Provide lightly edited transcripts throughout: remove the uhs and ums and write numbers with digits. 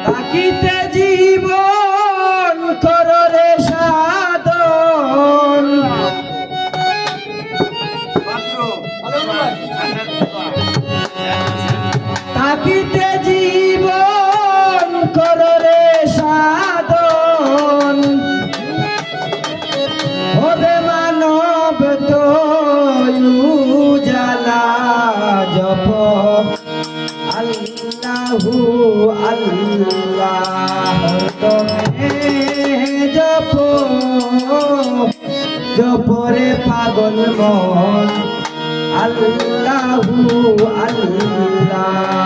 থাকিতে জীবন কররে সাধন থাকিতে জীবন কররে সাধন হবে মানব উজালা জপ আল্লাহু আল্লাহ তুমি জপ জপরে পাগল মন আল্লাহু আল্লাহ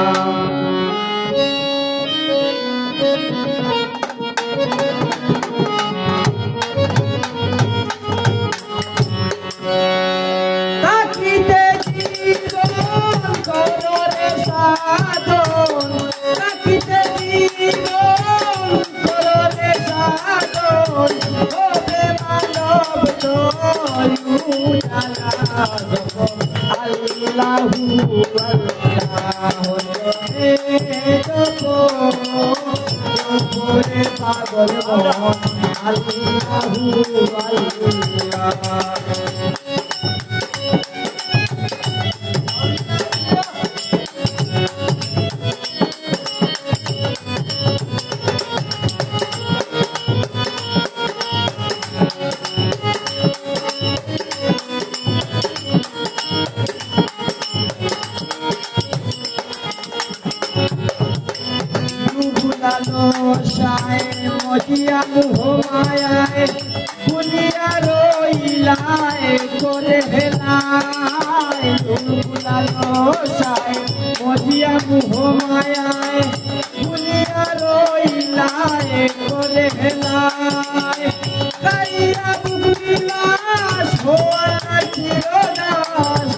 থাকিতে জীবন কররে সাধন থাকিতে জীবন কররে সাধন হবে মানব উজালা আল্লাহু আল্লাহ জপরে পাগল মন আল্লাহু আল্লাহ সায় মজিয়া মোহমায়ায় কুলিয়া রইলায় করে হেলায় বুলালো সায় মজিয়া মোহমায়ায় কুলিয়া রইলায় করে হেলায় কাইয়া বুবিলাস হওয়া চিরদাস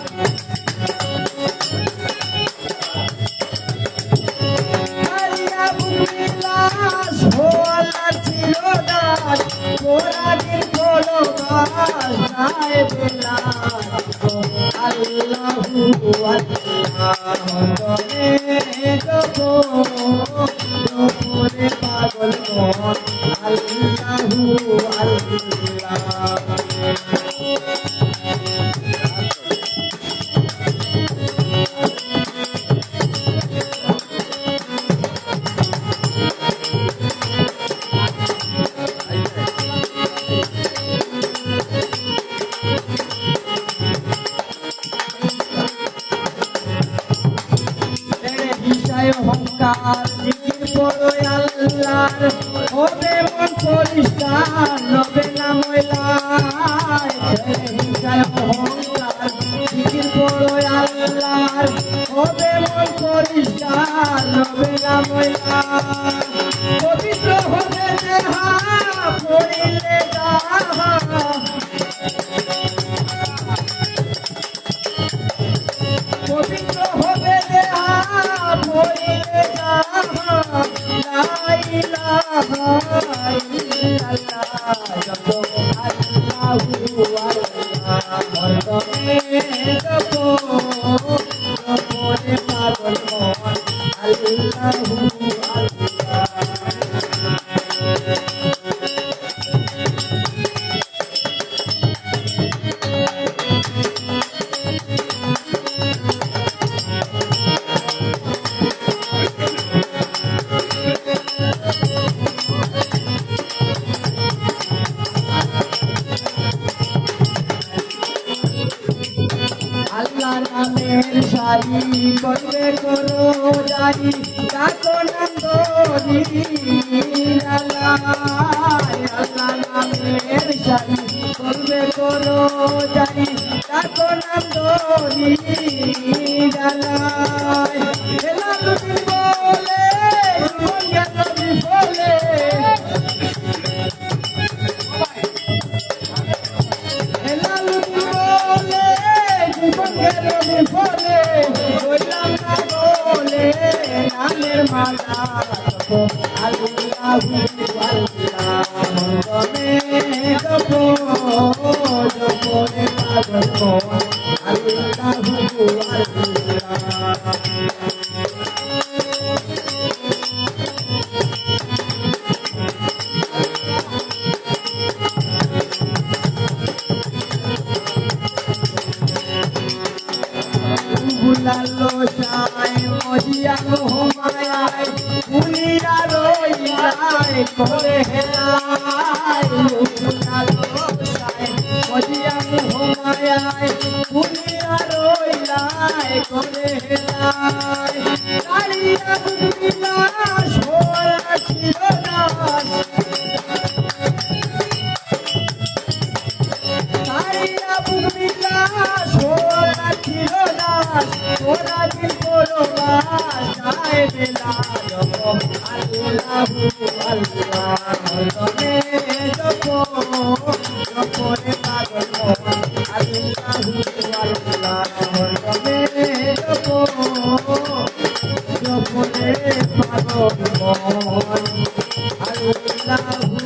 আল্লাহু আল্লাহ জপরে পাগল মন আল্লাহু আল্লাহ অহংকার জিকির করো আল্লাহর হবে মন পরিষ্কার নবে না ময়লায় হিংসায় অহংকার জিকির করো আল্লাহর হবে মন পরিষ্কার নবে না ময়লায় পবিত্র হবে দেহা পড়িলে যাহা পবিত্র হবে দেহা পড়িলে যাহা লা ইলাহা ইল্লাল্লাহ জপ আল্লাহু আল্লাহ মরদমে জপ জপরে পাগল মন আল্লাহু আল্লাহ আল্লাহ নামের সারি করবে করো জারি ডাকো নন্দরি আল্লাহ নামের সারি করবে করো জারি ডাকো নন্দরি আল্লাহ হেলালুদি বলে জীবন জ্ঞান বিফলে হেলালুদি বলে জীবন জ্ঞান বিফলে বললাম না বলে নামের মালা আল্লাহু আল্লাহ তুমি জপো জপরে পাগল মন আল্লাহু আল্লাহ মোহমায়ায় পুলিরা রইলায় করে হেলায় মজিয়া মোহমায়ায় পুলিরা রইলায় করে হেলায় দাঁড়িয়া বুঝিলা সোয়া ছিল না দাঁড়িয়া বুঝিলা সোয়া ছিল না ওরা দিন করো যায় বেলা আল্লাহু আল্লাহ তুমি জপনে পাগল আল্লাহু আল্লাহ তুমি জপনে পাগল আল্লাহু